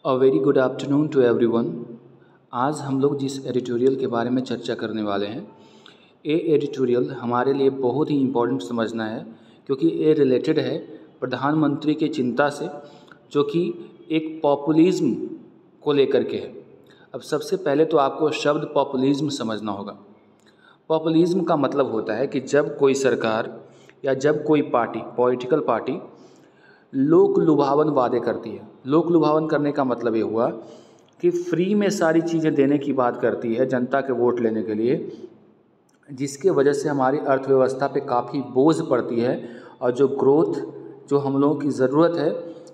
A very good afternoon to everyone. आज हम लोग जिस एडिटोरियल के बारे में चर्चा करने वाले हैं, ये एडिटोरियल हमारे लिए बहुत ही इम्पोर्टेंट समझना है, क्योंकि ये रिलेटेड है प्रधानमंत्री की चिंता से, जो कि एक पॉपुलिज्म को लेकर के है। अब सबसे पहले तो आपको शब्द पॉपुलिज्म समझना होगा। पॉपुलिज्म का मतलब होता है कि जब कोई सरकार या जब कोई पार्टी, पॉलिटिकल पार्टी लोक लुभावन वादे करती है। लोक लुभावन करने का मतलब ये हुआ कि फ्री में सारी चीज़ें देने की बात करती है जनता के वोट लेने के लिए, जिसके वजह से हमारी अर्थव्यवस्था पे काफ़ी बोझ पड़ती है और जो ग्रोथ जो हम लोगों की ज़रूरत है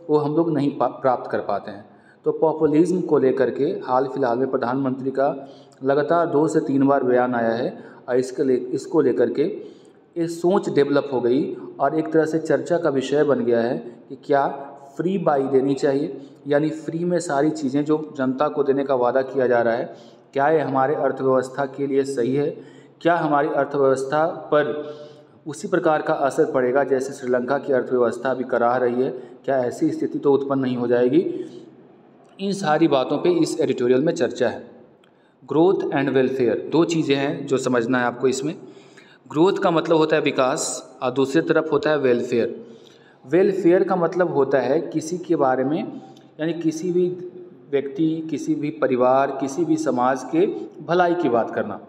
वो हम लोग नहीं प्राप्त कर पाते हैं। तो पॉपुलिज्म को लेकर के हाल फिलहाल में प्रधानमंत्री का लगातार 2 से 3 बार बयान आया है और इसको लेकर के ये सोच डेवलप हो गई और एक तरह से चर्चा का विषय बन गया है कि क्या फ्री बाई देनी चाहिए, यानी फ्री में सारी चीज़ें जो जनता को देने का वादा किया जा रहा है, क्या ये हमारे अर्थव्यवस्था के लिए सही है? क्या हमारी अर्थव्यवस्था पर उसी प्रकार का असर पड़ेगा जैसे श्रीलंका की अर्थव्यवस्था अभी कराह रही है? क्या ऐसी स्थिति तो उत्पन्न नहीं हो जाएगी? इन सारी बातों पे इस एडिटोरियल में चर्चा है। ग्रोथ एंड वेलफेयर 2 चीज़ें हैं जो समझना है आपको इसमें। ग्रोथ का मतलब होता है विकास और दूसरी तरफ होता है वेलफेयर। वेलफेयर का मतलब होता है किसी के बारे में, यानी किसी भी व्यक्ति, किसी भी परिवार, किसी भी समाज के भलाई की बात करना।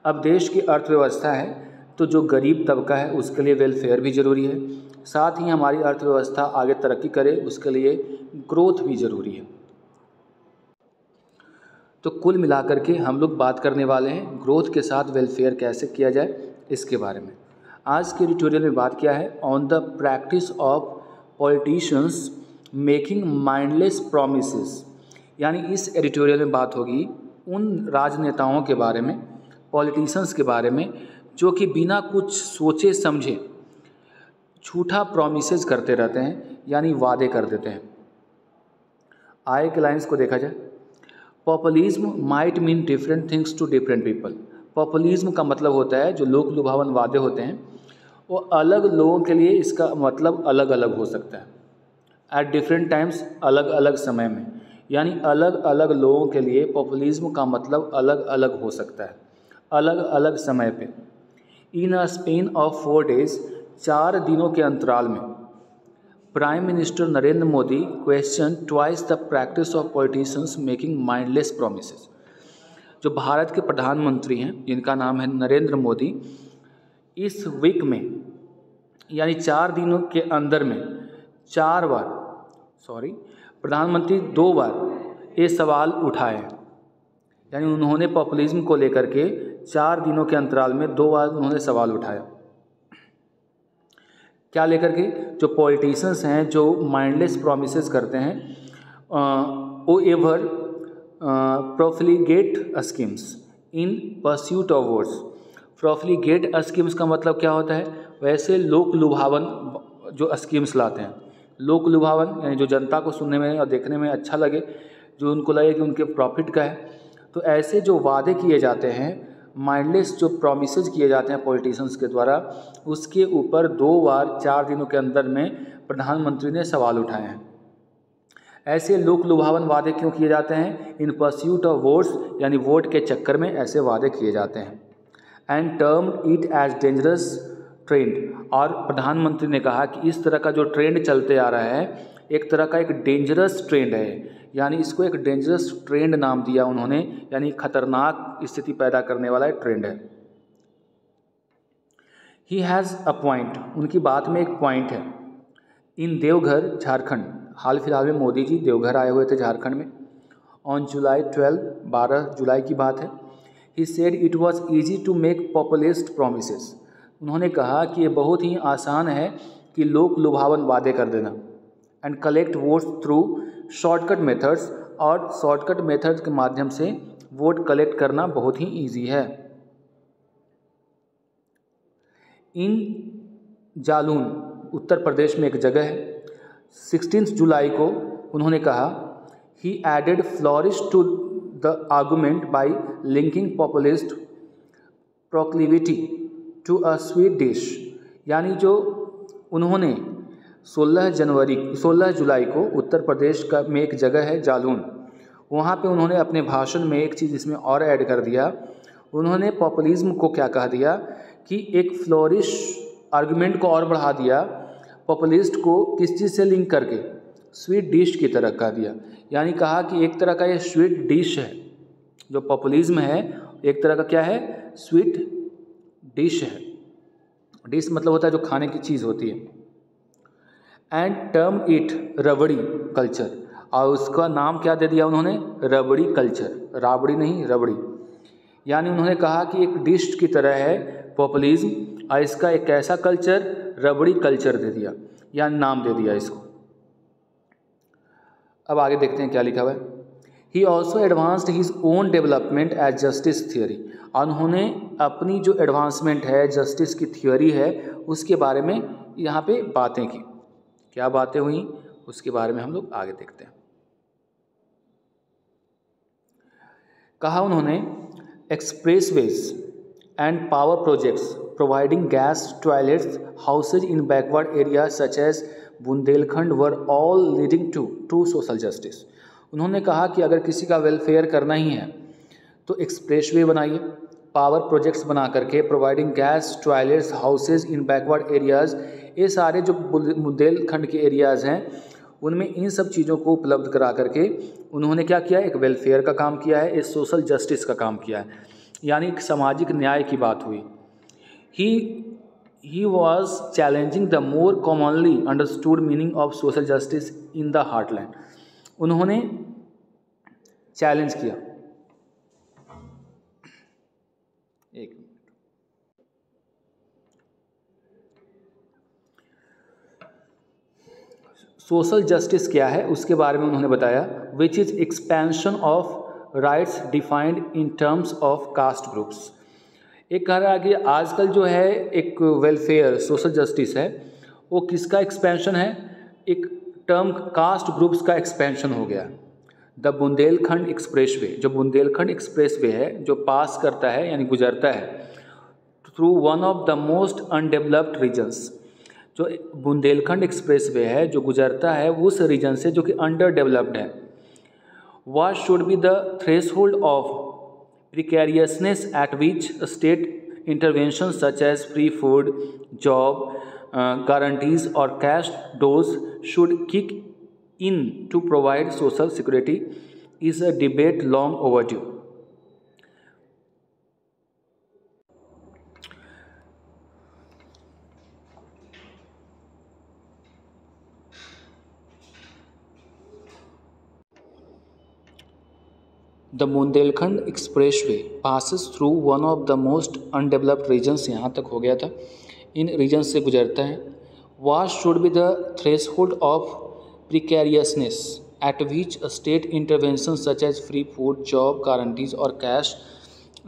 अब देश की अर्थव्यवस्था है तो जो गरीब तबका है उसके लिए वेलफेयर भी ज़रूरी है, साथ ही हमारी अर्थव्यवस्था आगे तरक्की करे उसके लिए ग्रोथ भी ज़रूरी है। तो कुल मिलाकर के हम लोग बात करने वाले हैं ग्रोथ के साथ वेलफेयर कैसे किया जाए इसके बारे में। आज के एडिटोरियल में बात किया है on the practice of politicians making mindless promises, यानी इस एडिटोरियल में बात होगी उन राजनेताओं के बारे में, पॉलिटिशियंस के बारे में, जो कि बिना कुछ सोचे समझे झूठा प्रॉमिसेस करते रहते हैं, यानी वादे कर देते हैं। आय के लाइन्स को देखा जाए, populism might mean different things to different people. Populism का मतलब होता है जो लोक लुभावन वादे होते हैं वो अलग लोगों के लिए इसका मतलब अलग अलग हो सकता है। एट डिफरेंट टाइम्स, अलग अलग समय में, यानी अलग अलग लोगों के लिए पॉपुलिज्म का मतलब अलग अलग हो सकता है, अलग अलग समय पे। इन अ स्पेन ऑफ 4 days, 4 दिनों के अंतराल में prime minister Narendra Modi question twice the practice of politicians making mindless promises. जो भारत के प्रधानमंत्री हैं जिनका नाम है नरेंद्र मोदी, इस वीक में यानी 4 दिनों के अंदर में 4 बार, प्रधानमंत्री 2 बार ये सवाल उठाए हैं, यानी उन्होंने पॉपुलिज्म को लेकर के 4 दिनों के अंतराल में 2 बार उन्होंने सवाल उठाया। क्या लेकर के? जो पॉलिटिशियंस हैं जो माइंडलेस प्रॉमिसेस करते हैं, or ever profligate schemes in pursuit of votes. Profligate schemes का मतलब क्या होता है? वैसे लोक लुभावन जो स्कीम्स लाते हैं, लोक लुभावन यानी जो जनता को सुनने में और देखने में अच्छा लगे, जो उनको लगे कि उनके प्रॉफिट का है, तो ऐसे जो वादे किए जाते हैं, माइंडलेस जो प्रॉमिसेस किए जाते हैं पॉलिटिशियंस के द्वारा, उसके ऊपर 2 बार 4 दिनों के अंदर में प्रधानमंत्री ने सवाल उठाए हैं। ऐसे लोक लुभावन वादे क्यों किए जाते हैं? इन परस्यूट ऑफ वोट्स, यानी वोट के चक्कर में ऐसे वादे किए जाते हैं। And termed it as dangerous trend, और प्रधानमंत्री ने कहा कि इस तरह का जो ट्रेंड चलते आ रहा है एक तरह का एक डेंजरस ट्रेंड है, यानी इसको एक डेंजरस ट्रेंड नाम दिया उन्होंने, यानी खतरनाक स्थिति पैदा करने वाला एक ट्रेंड है। ही हैज़ अ पॉइंट, उनकी बात में एक पॉइंट है। इन देवघर झारखंड, हाल फिलहाल में मोदी जी देवघर आए हुए थे झारखंड में, ऑन जुलाई 12 जुलाई की बात है। He said it was easy to make populist promises, उन्होंने कहा कि ये बहुत ही आसान है कि लोक लुभावन वादे कर देना। And collect votes through shortcut methods, और शॉर्टकट मेथड के माध्यम से वोट कलेक्ट करना बहुत ही ईजी है। इन जालून, उत्तर प्रदेश में एक जगह है, 16 जुलाई को उन्होंने कहा he added flourish to the argument by linking populist proclivity to a sweet dish, यानी जो उन्होंने 16 जुलाई को उत्तर प्रदेश का में एक जगह है जालून, वहाँ पे उन्होंने अपने भाषण में एक चीज़ इसमें और ऐड कर दिया। उन्होंने पॉपुलिज्म को क्या कह दिया कि एक फ्लोरिश आर्गुमेंट को और बढ़ा दिया, पॉपुलिस्ट को किस चीज़ से लिंक करके, स्वीट डिश की तरह कह दिया। यानी कहा कि एक तरह का ये स्वीट डिश है, जो पॉपुलिज्म है एक तरह का क्या है, स्वीट डिश है। डिश मतलब होता है जो खाने की चीज़ होती है। And term it rabri culture, और उसका नाम क्या दे दिया उन्होंने, रबड़ी कल्चर, राबड़ी नहीं रबड़ी। यानी उन्होंने कहा कि एक डिश की तरह है पॉपुलिज्म, और इसका एक ऐसा कल्चर, रबड़ी कल्चर दे दिया, या नाम दे दिया इसको। अब आगे देखते हैं क्या लिखा हुआ है। He also advanced his own development as justice theory, और उन्होंने अपनी जो एडवांसमेंट है, जस्टिस की थियोरी है, उसके बारे में यहाँ पे बातें की। क्या बातें हुई उसके बारे में हम लोग आगे देखते हैं। कहा उन्होंने expressways and power projects providing gas, toilets, houses in backward area such as Bundelkhand were all leading to true social justice. उन्होंने कहा कि अगर किसी का वेलफेयर करना ही है तो एक्सप्रेसवे बनाइए, पावर प्रोजेक्ट्स बना करके, providing gas, toilets, houses in backward areas, ये सारे जो बुंदेलखंड के एरियाज़ हैं उनमें इन सब चीज़ों को उपलब्ध करा करके उन्होंने क्या किया, एक वेलफेयर का काम किया है, एक सोशल जस्टिस का काम किया है, यानी एक सामाजिक न्याय की बात हुई। He was challenging the more commonly understood meaning of social justice in the heartland. उन्होंने चैलेंज किया। एक मिनट, सोशल जस्टिस क्या है उसके बारे में उन्होंने बताया, which is expansion of rights defined in terms of caste groups. एक कह रहा है कि आजकल जो है एक वेलफेयर सोशल जस्टिस है वो किसका एक्सपेंशन है, एक टर्म कास्ट ग्रुप्स का एक्सपेंशन हो गया। द बुंदेलखंड एक्सप्रेसवे, जो बुंदेलखंड एक्सप्रेसवे है जो पास करता है यानी गुजरता है through one of the most undeveloped regions, जो बुंदेलखंड एक्सप्रेसवे है जो गुजरता है उस रीजन से जो कि अंडर डेवलप्ड है। What should be the threshold of precariousness at which state interventions such as free food, job guarantees or cash dose should kick in to provide social security is a debate long overdue. The Bundelkhand expressway passes through one of the most undeveloped regions, यहाँ तक हो गया था, इन reason से गुजरता है। What should be the threshold of precariousness at which state intervention such as free food, job guarantees और cash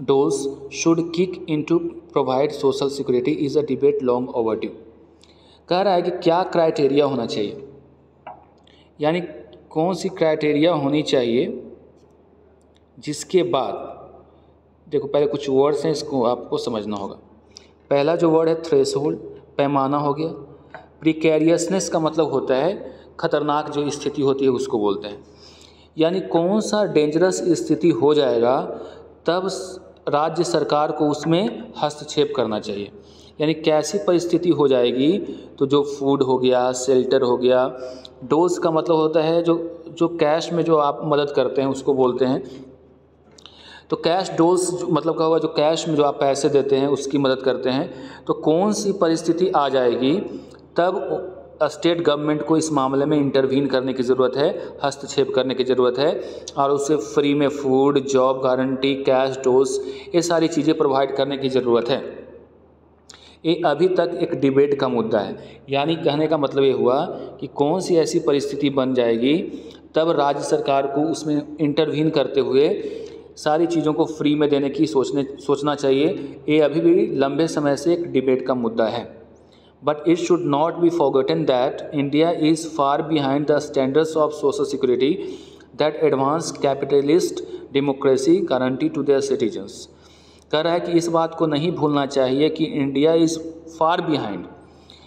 doles should kick in to provide social security is a debate long overdue. कह रहा है कि क्या criteria होना चाहिए, यानी कौन सी क्राइटेरिया होनी चाहिए जिसके बाद, देखो पहले कुछ वर्ड्स हैं इसको आपको समझना होगा। पहला जो वर्ड है थ्रेशहोल्ड, पैमाना हो गया। प्रिकैरियसनेस का मतलब होता है खतरनाक जो स्थिति होती है उसको बोलते हैं, यानी कौन सा डेंजरस स्थिति हो जाएगा तब राज्य सरकार को उसमें हस्तक्षेप करना चाहिए, यानी कैसी परिस्थिति हो जाएगी तो जो फूड हो गया, शेल्टर हो गया। डोज का मतलब होता है जो कैश में जो आप मदद करते हैं उसको बोलते हैं, तो कैश डोज मतलब क्या हुआ, जो कैश में जो आप पैसे देते हैं उसकी मदद करते हैं। तो कौन सी परिस्थिति आ जाएगी तब स्टेट गवर्नमेंट को इस मामले में इंटरवीन करने की ज़रूरत है, हस्तक्षेप करने की ज़रूरत है, और उससे फ्री में food, job guarantee, cash dose, ये सारी चीज़ें प्रोवाइड करने की ज़रूरत है। ये अभी तक एक डिबेट का मुद्दा है, यानी कहने का मतलब ये हुआ कि कौन सी ऐसी परिस्थिति बन जाएगी तब राज्य सरकार को उसमें इंटरवीन करते हुए सारी चीज़ों को फ्री में देने की सोचना चाहिए। ये अभी भी लंबे समय से एक डिबेट का मुद्दा है। But it should not be forgotten that India is far behind the standards of social security that advanced capitalist democracy guarantee to their citizens. कह रहा है कि इस बात को नहीं भूलना चाहिए कि इंडिया इज़ फार बिहाइंड,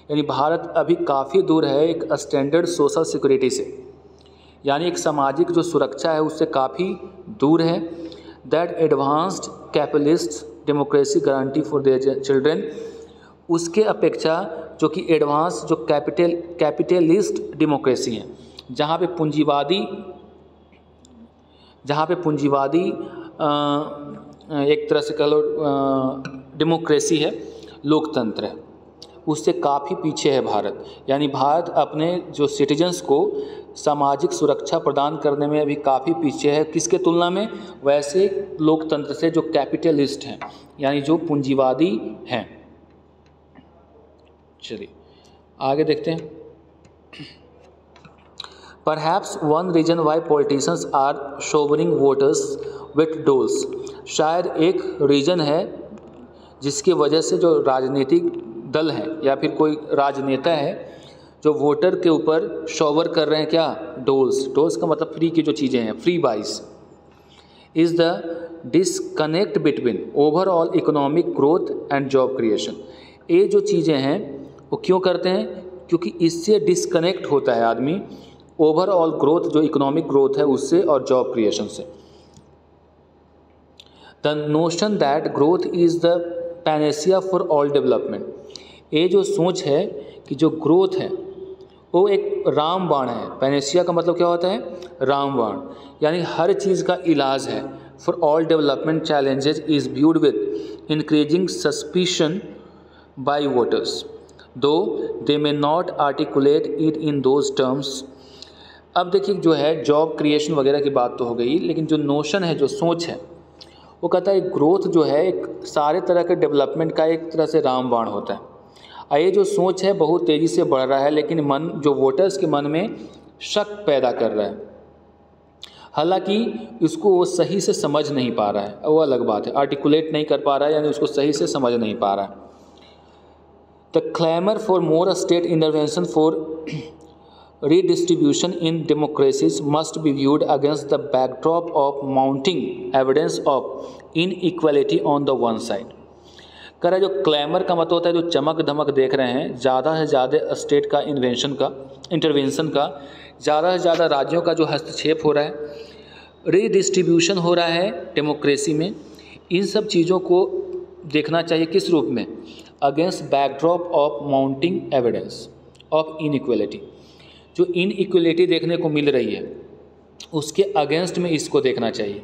यानी भारत अभी काफ़ी दूर है एक स्टैंडर्ड सोशल सिक्योरिटी से, यानी एक सामाजिक जो सुरक्षा है उससे काफ़ी दूर है। That advanced capitalist democracy guarantee for their children, उसके अपेक्षा जो कि एडवांस जो कैपिटलिस्ट डेमोक्रेसी है, जहाँ पे पूंजीवादी एक तरह से कह लो डेमोक्रेसी है, लोकतंत्र है, उससे काफ़ी पीछे है भारत। यानी भारत अपने जो सिटीजन्स को सामाजिक सुरक्षा प्रदान करने में अभी काफ़ी पीछे है। किसके तुलना में? वैसे लोकतंत्र से जो कैपिटलिस्ट हैं, यानी जो पूंजीवादी हैं। चलिए आगे देखते हैं। Perhaps one reason why politicians are showering voters with doles, शायद एक रीजन है जिसकी वजह से जो राजनीतिक दल हैं या फिर कोई राजनेता है जो वोटर के ऊपर शोवर कर रहे हैं क्या? डोल्स का मतलब फ्री की जो चीज़ें हैं, फ्री बाइस। Is the disconnect between overall economic growth and job creation. ये जो चीज़ें हैं वो क्यों करते हैं? क्योंकि इससे डिसकनेक्ट होता है आदमी ओवरऑल ग्रोथ, जो इकोनॉमिक ग्रोथ है उससे और जॉब क्रिएशन से। The notion that growth is the Panacea for all development, ये जो सोच है कि जो ग्रोथ है वो एक रामबाण है। पैनेसिया का मतलब क्या होता है? रामबाण, यानी हर चीज़ का इलाज है। For all development challenges is viewed with increasing suspicion by voters though they may not articulate it in those terms. अब देखिए जो है जॉब क्रिएशन वगैरह की बात तो हो गई, लेकिन जो नोशन है, जो सोच है, वो कहता है ग्रोथ जो है एक सारे तरह के डेवलपमेंट का एक तरह से रामबाण होता है। ये जो सोच है बहुत तेज़ी से बढ़ रहा है, लेकिन मन जो वोटर्स के मन में शक पैदा कर रहा है। हालांकि इसको वो सही से समझ नहीं पा रहा है, वो अलग बात है। आर्टिकुलेट नहीं कर पा रहा है, यानी उसको सही से समझ नहीं पा रहा है। The claimer for more state intervention for redistribution in democracies must be viewed against the backdrop of mounting evidence of inequality on the one side। कह रहा है जो क्लैमर का मतलब होता है जो चमक धमक देख रहे हैं, ज़्यादा से ज़्यादा स्टेट का इंटरवेंशन का, ज़्यादा से ज़्यादा राज्यों का जो हस्तक्षेप हो रहा है, रीडिस्ट्रीब्यूशन हो रहा है डेमोक्रेसी में, इन सब चीज़ों को देखना चाहिए किस रूप में? Against backdrop of mounting evidence of inequality. जो इनइक्वलिटी देखने को मिल रही है उसके अगेंस्ट में इसको देखना चाहिए।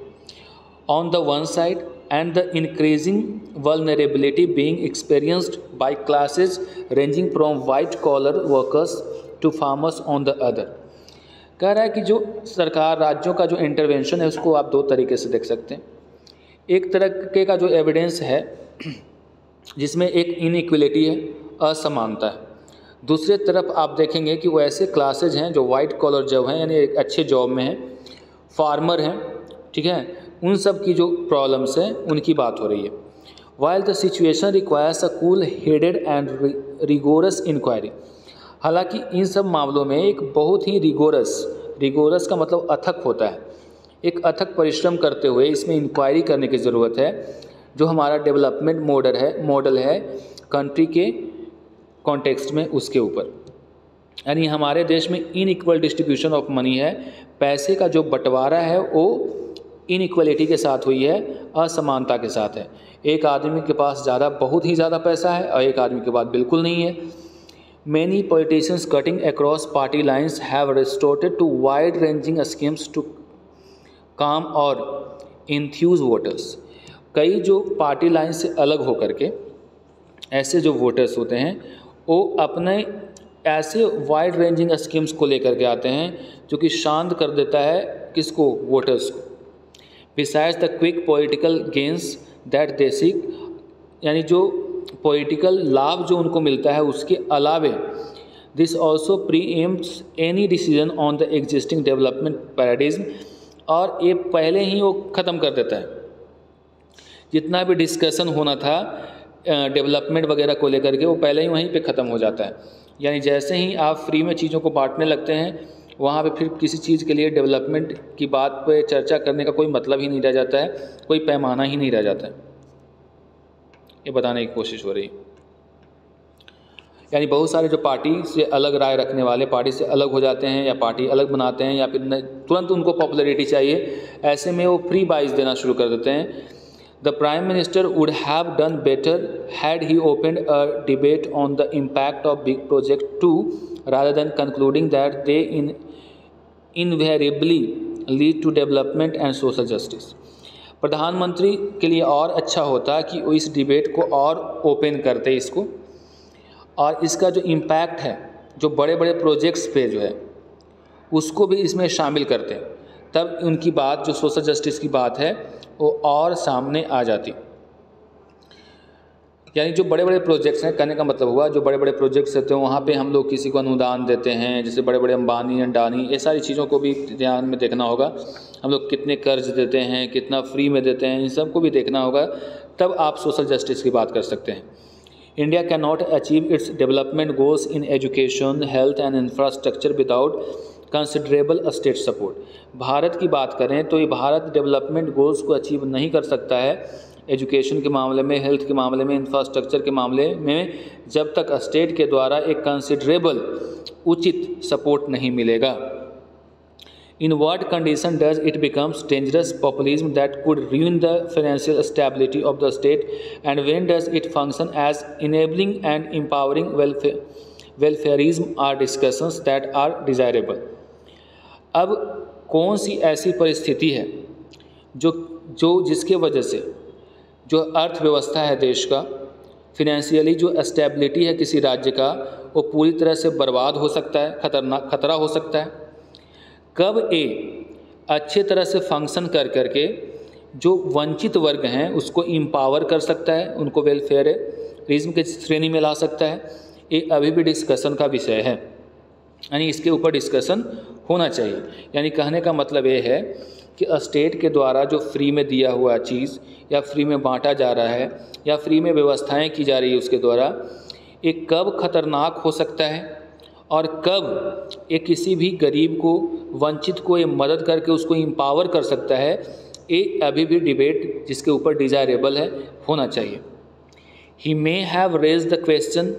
On the one side and the increasing vulnerability being experienced by classes ranging from white collar workers to farmers on the other. कह रहा है कि जो सरकार राज्यों का जो इंटरवेंशन है उसको आप दो तरीके से देख सकते हैं। एक तरीके का जो एविडेंस है जिसमें एक इनइक्वलिटी है, असमानता है। दूसरे तरफ आप देखेंगे कि वो ऐसे क्लासेज हैं जो वाइट कॉलर जॉब हैं, यानी एक अच्छे जॉब में हैं, फार्मर हैं, ठीक है, उन सब की जो प्रॉब्लम्स हैं उनकी बात हो रही है। While the situation requires a cool headed and rigorous inquiry. हालांकि इन सब मामलों में एक बहुत ही रिगोरस का मतलब अथक होता है, एक अथक परिश्रम करते हुए इसमें इंक्वायरी करने की ज़रूरत है। जो हमारा डेवलपमेंट मॉडल है कंट्री के कॉन्टेक्स्ट में, उसके ऊपर, यानी हमारे देश में इनइक्वल डिस्ट्रीब्यूशन ऑफ मनी है, पैसे का जो बंटवारा है वो इनइक्वलिटी के साथ हुई है, असमानता के साथ है। एक आदमी के पास बहुत ही ज़्यादा पैसा है और एक आदमी के पास बिल्कुल नहीं है। Many politicians cutting across party lines have resorted to wide ranging schemes to calm और इन्थ्यूज वोटर्स। कई जो पार्टी लाइन से अलग होकर के ऐसे जो वोटर्स होते हैं वो अपने ऐसे वाइड रेंजिंग स्कीम्स को लेकर के आते हैं जो कि शांत कर देता है किसको? वोटर्स को। Besides the quick political gains that they seek, यानी जो पॉलिटिकल लाभ जो उनको मिलता है उसके अलावे this also preempts any decision on the existing development paradigm, और ये पहले ही वो ख़त्म कर देता है जितना भी डिस्कशन होना था डेवलपमेंट वगैरह को लेकर के, वो पहले ही वहीं पे ख़त्म हो जाता है। यानी जैसे ही आप फ्री में चीज़ों को बांटने लगते हैं वहाँ पे फिर किसी चीज़ के लिए डेवलपमेंट की बात पे चर्चा करने का कोई मतलब ही नहीं रह जाता है, कोई पैमाना ही नहीं रह जाता है। ये बताने की कोशिश हो रही है। यानी बहुत सारे जो पार्टी से अलग राय रखने वाले पार्टी से अलग हो जाते हैं या पार्टी अलग बनाते हैं या फिर तुरंत उनको पॉपुलैरिटी चाहिए, ऐसे में वो फ्री बाइज देना शुरू कर देते हैं। The prime minister would have done better had he opened a debate on the impact of big project to rather than concluding that they invariably lead to development and social justice। प्रधानमंत्री के लिए और अच्छा होता कि वो इस debate को और ओपन करते इसको, और इसका जो इम्पैक्ट है जो बड़े बड़े प्रोजेक्ट्स पे जो है उसको भी इसमें शामिल करते, तब उनकी बात जो सोशल जस्टिस की बात है वो और सामने आ जाती। यानी जो बड़े बड़े प्रोजेक्ट्स हैं, कहने का मतलब हुआ जो बड़े बड़े प्रोजेक्ट्स होते हैं वहाँ पे हम लोग किसी को अनुदान देते हैं, जैसे बड़े बड़े अंबानी अडानी, ये सारी चीज़ों को भी ध्यान में देखना होगा। हम लोग कितने कर्ज देते हैं, कितना फ्री में देते हैं, इन सब को भी देखना होगा, तब आप सोशल जस्टिस की बात कर सकते हैं। India can not achieve its development goals in education, health and infrastructure without considerable state support. Bharat की बात करें तो ये भारत डेवलपमेंट गोल्स को अचीव नहीं कर सकता है एजुकेशन के मामले में, हेल्थ के मामले में, इंफ्रास्ट्रक्चर के मामले में, जब तक स्टेट के द्वारा एक कंसिडरेबल उचित सपोर्ट नहीं मिलेगा। In what condition does it becomes dangerous populism that could ruin the financial stability of the state, and when does it function as enabling and empowering welfarism are discussions that are desirable. अब कौन सी ऐसी परिस्थिति है जो जिसके वजह से जो अर्थव्यवस्था है देश का, फिनेंशियली जो स्टेबिलिटी है किसी राज्य का, वो पूरी तरह से बर्बाद हो सकता है, खतरा हो सकता है। कब ए अच्छे तरह से फंक्शन कर करके जो वंचित वर्ग हैं उसको एम्पावर कर सकता है, उनको वेलफेयरिज्म की श्रेणी में ला सकता है, ये अभी भी डिस्कशन का विषय है। यानी इसके ऊपर डिस्कशन होना चाहिए। यानी कहने का मतलब ये है कि स्टेट के द्वारा जो फ्री में दिया हुआ चीज़ या फ्री में बांटा जा रहा है या फ्री में व्यवस्थाएं की जा रही है उसके द्वारा, ये कब खतरनाक हो सकता है और कब ये किसी भी गरीब को, वंचित को ये मदद करके उसको एम्पावर कर सकता है, ये अभी भी डिबेट जिसके ऊपर डिजायरेबल है होना चाहिए। He may have raise the question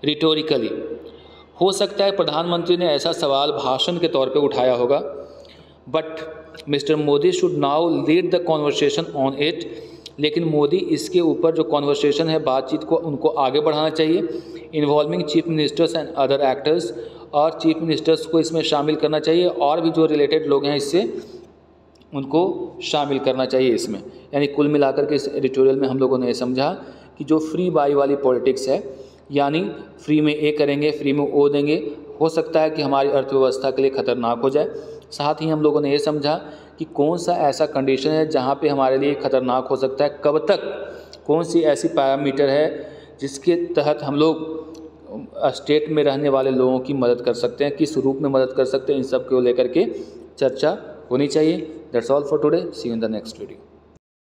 rhetorically. हो सकता है प्रधानमंत्री ने ऐसा सवाल भाषण के तौर पे उठाया होगा, but mister Modi should now lead the conversation on it. लेकिन मोदी इसके ऊपर जो कॉन्वर्सेशन है, बातचीत को, उनको आगे बढ़ाना चाहिए, involving chief ministers and other actors, और चीफ मिनिस्टर्स को इसमें शामिल करना चाहिए, और भी जो रिलेटेड लोग हैं इससे उनको शामिल करना चाहिए इसमें। यानी कुल मिलाकर के इस एडिटोरियल में हम लोगों ने ये समझा कि जो फ्री बाई वाली पॉलिटिक्स है, यानी फ्री में ए करेंगे, फ्री में ओ देंगे, हो सकता है कि हमारी अर्थव्यवस्था के लिए खतरनाक हो जाए। साथ ही हम लोगों ने ये समझा कि कौन सा ऐसा कंडीशन है जहाँ पे हमारे लिए खतरनाक हो सकता है, कब तक, कौन सी ऐसी पैरामीटर है जिसके तहत हम लोग स्टेट में रहने वाले लोगों की मदद कर सकते हैं, किस रूप में मदद कर सकते हैं, इन सब को लेकर के चर्चा होनी चाहिए। That's all for today, see you in the next video.